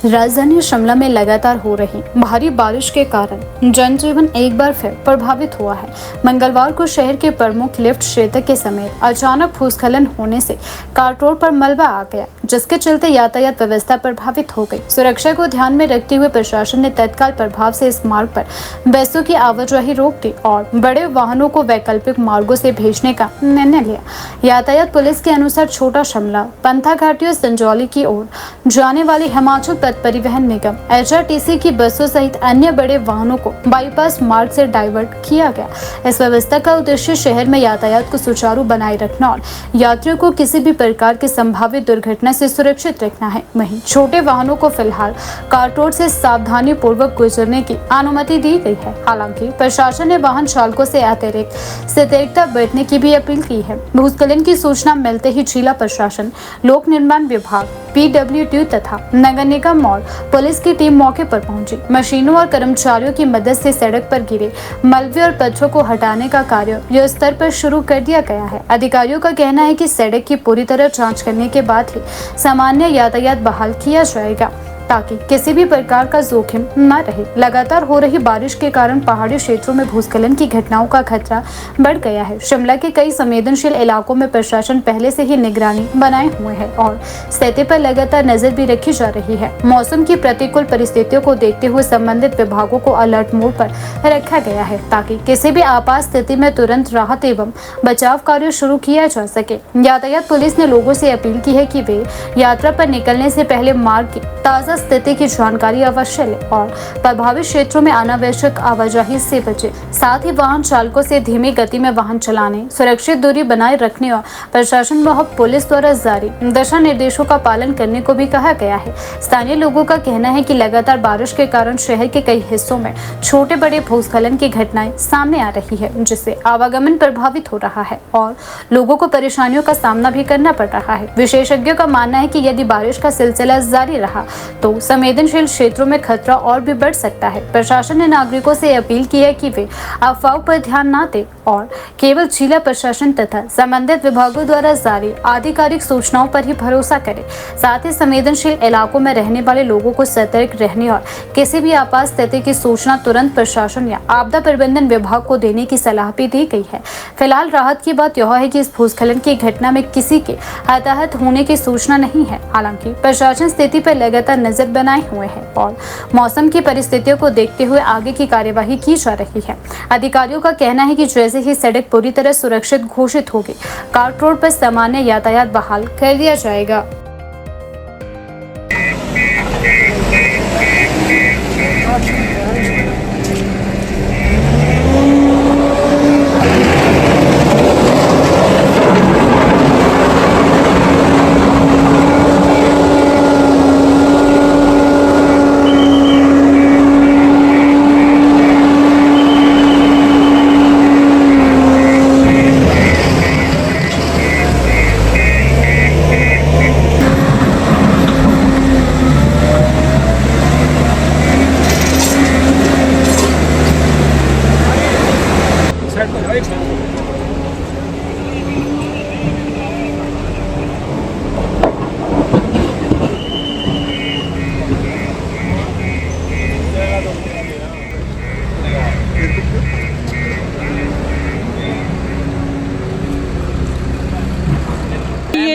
राजधानी शिमला में लगातार हो रही भारी बारिश के कारण जनजीवन एक बार फिर प्रभावित हुआ है। मंगलवार को शहर के प्रमुख लिफ्ट क्षेत्र के समेत अचानक भूस्खलन होने से कार्ट रोड पर मलबा आ गया, जिसके चलते यातायात व्यवस्था प्रभावित हो गई। सुरक्षा को ध्यान में रखते हुए प्रशासन ने तत्काल प्रभाव से इस मार्ग पर बसों की आवाजाही रोक दी और बड़े वाहनों को वैकल्पिक मार्गों से भेजने का निर्णय लिया। यातायात पुलिस के अनुसार छोटा शिमला, पंथा घाटी और संजौली की ओर जाने वाली हिमाचल परिवहन निगम HRTC की बसों सहित अन्य बड़े वाहनों को बाईपास मार्ग से डाइवर्ट किया गया। इस व्यवस्था का उद्देश्य शहर में यातायात को सुचारू बनाए रखना और यात्रियों को किसी भी प्रकार की संभावित दुर्घटना से सुरक्षित रखना है। वहीं छोटे वाहनों को फिलहाल कार्ट रोड से सावधानी पूर्वक गुजरने की अनुमति दी गई है। हालांकि प्रशासन ने वाहन चालकों से अतिरिक्त सतर्कता बरतने की भी अपील की है। भूस्खलन की सूचना मिलते ही जिला प्रशासन, लोक निर्माण विभाग, PWD तथा नगर निगम और पुलिस की टीम मौके पर पहुंची। मशीनों और कर्मचारियों की मदद से सड़क पर गिरे मलबे और पत्थरों को हटाने का कार्य युद्ध स्तर पर शुरू कर दिया गया है। अधिकारियों का कहना है कि सड़क की पूरी तरह जांच करने के बाद ही सामान्य यातायात बहाल किया जाएगा, ताकि किसी भी प्रकार का जोखिम न रहे। लगातार हो रही बारिश के कारण पहाड़ी क्षेत्रों में भूस्खलन की घटनाओं का खतरा बढ़ गया है। शिमला के कई संवेदनशील इलाकों में प्रशासन पहले से ही निगरानी बनाए हुए है और स्थिति पर लगातार नजर भी रखी जा रही है। मौसम की प्रतिकूल परिस्थितियों को देखते हुए संबंधित विभागों को अलर्ट मोड पर रखा गया है, ताकि किसी भी आपात स्थिति में तुरंत राहत एवं बचाव कार्य शुरू किया जा सके। यातायात पुलिस ने लोगों से अपील की है कि वे यात्रा पर निकलने से पहले मार्ग की ताज़ा स्थिति की जानकारी अवश्य लें और प्रभावित क्षेत्रों में अनावश्यक आवाजाही से बचें। साथ ही वाहन चालकों से धीमी गति में वाहन चलाने, सुरक्षित दूरी बनाए रखने और प्रशासन व पुलिस द्वारा जारी दिशा निर्देशों का पालन करने को भी कहा गया है। स्थानीय लोगों का कहना है कि लगातार बारिश के कारण शहर के कई हिस्सों में छोटे बड़े भूस्खलन की घटनाएं सामने आ रही है, जिससे आवागमन प्रभावित हो रहा है और लोगों को परेशानियों का सामना भी करना पड़ रहा है। विशेषज्ञों का मानना है कि यदि बारिश का सिलसिला जारी रहा तो संवेदनशील क्षेत्रों में खतरा और भी बढ़ सकता है। प्रशासन ने नागरिकों से अपील की है कि वे अफवाहों पर ध्यान न दें और केवल जिला प्रशासन तथा संबंधित विभागों द्वारा जारी आधिकारिक सूचनाओं पर ही भरोसा करें। साथ ही संवेदनशील इलाकों में रहने वाले लोगों को सतर्क रहने और किसी भी आपात स्थिति की सूचना तुरंत प्रशासन या आपदा प्रबंधन विभाग को देने की सलाह भी दी गई है। फिलहाल राहत की बात यह है कि इस भूस्खलन की घटना में किसी के हताहत होने की सूचना नहीं है। हालांकि प्रशासन स्थिति पर लगातार नजर बनाए हुए हैं और मौसम की परिस्थितियों को देखते हुए आगे की कार्यवाही की जा रही है। अधिकारियों का कहना है कि जैसे ही सड़क पूरी तरह सुरक्षित घोषित होगी, कार्ट रोड पर सामान्य यातायात बहाल कर दिया जाएगा।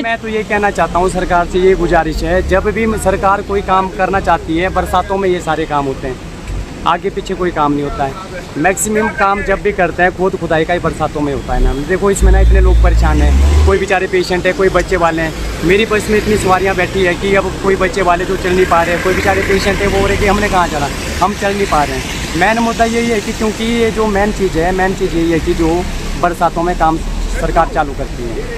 मैं तो ये कहना चाहता हूँ, सरकार से ये गुजारिश है, जब भी सरकार कोई काम करना चाहती है बरसातों में ये सारे काम होते हैं, आगे पीछे कोई काम नहीं होता है। मैक्सिमम काम जब भी करते हैं खुद खुदाई का ही बरसातों में होता है ना। देखो इसमें ना इतने लोग परेशान हैं, कोई बेचारे पेशेंट है, कोई बच्चे वाले हैं। मेरी बस में इतनी सवारियाँ बैठी है कि अब कोई बच्चे वाले जो चल नहीं पा रहे हैं, कोई बेचारे पेशेंट है वो हो रहे कि हमने कहाँ चला, हम चल नहीं पा रहे हैं। मेन मुद्दा यही है कि क्योंकि ये जो मेन चीज़ यही है कि जो बरसातों में काम सरकार चालू करती है।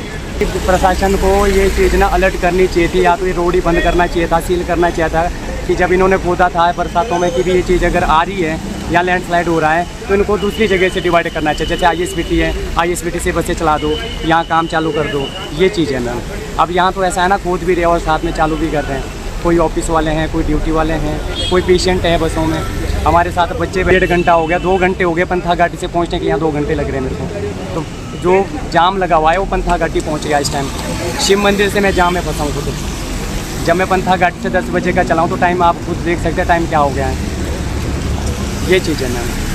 प्रशासन को ये चीज़ ना अलर्ट करनी चाहिए थी, या तो ये रोड ही बंद करना चाहिए था, सील करना चाहिए था कि जब इन्होंने खोदा था बरसातों में कि भी ये चीज़ अगर आ रही है या लैंडस्लाइड हो रहा है तो इनको दूसरी जगह से डिवाइड करना चाहिए। जैसे ISBT है, ISBT से बसें चला दो, यहाँ काम चालू कर दो, ये चीज़ है ना। अब यहाँ तो ऐसा है ना, खोद भी रहे और साथ में चालू भी कर रहे हैं। कोई ऑफिस वाले हैं, कोई ड्यूटी वाले हैं, कोई पेशेंट है बसों में। हमारे साथ बच्चे 1.5 घंटा हो गया, 2 घंटे हो गए पंथा घाटी से पहुँचने के, यहाँ 2 घंटे लग रहे हैं मेरे को। तो जो जाम लगा हुआ है वो पंथा घाटी पहुँच गया इस टाइम। शिव मंदिर से मैं जाम में फंसा हूँ खुद। जब मैं अपन था गाड़ी से 10 बजे का चलाऊँ तो टाइम आप खुद देख सकते हैं टाइम क्या हो गया है। ये चीज़ है मैम।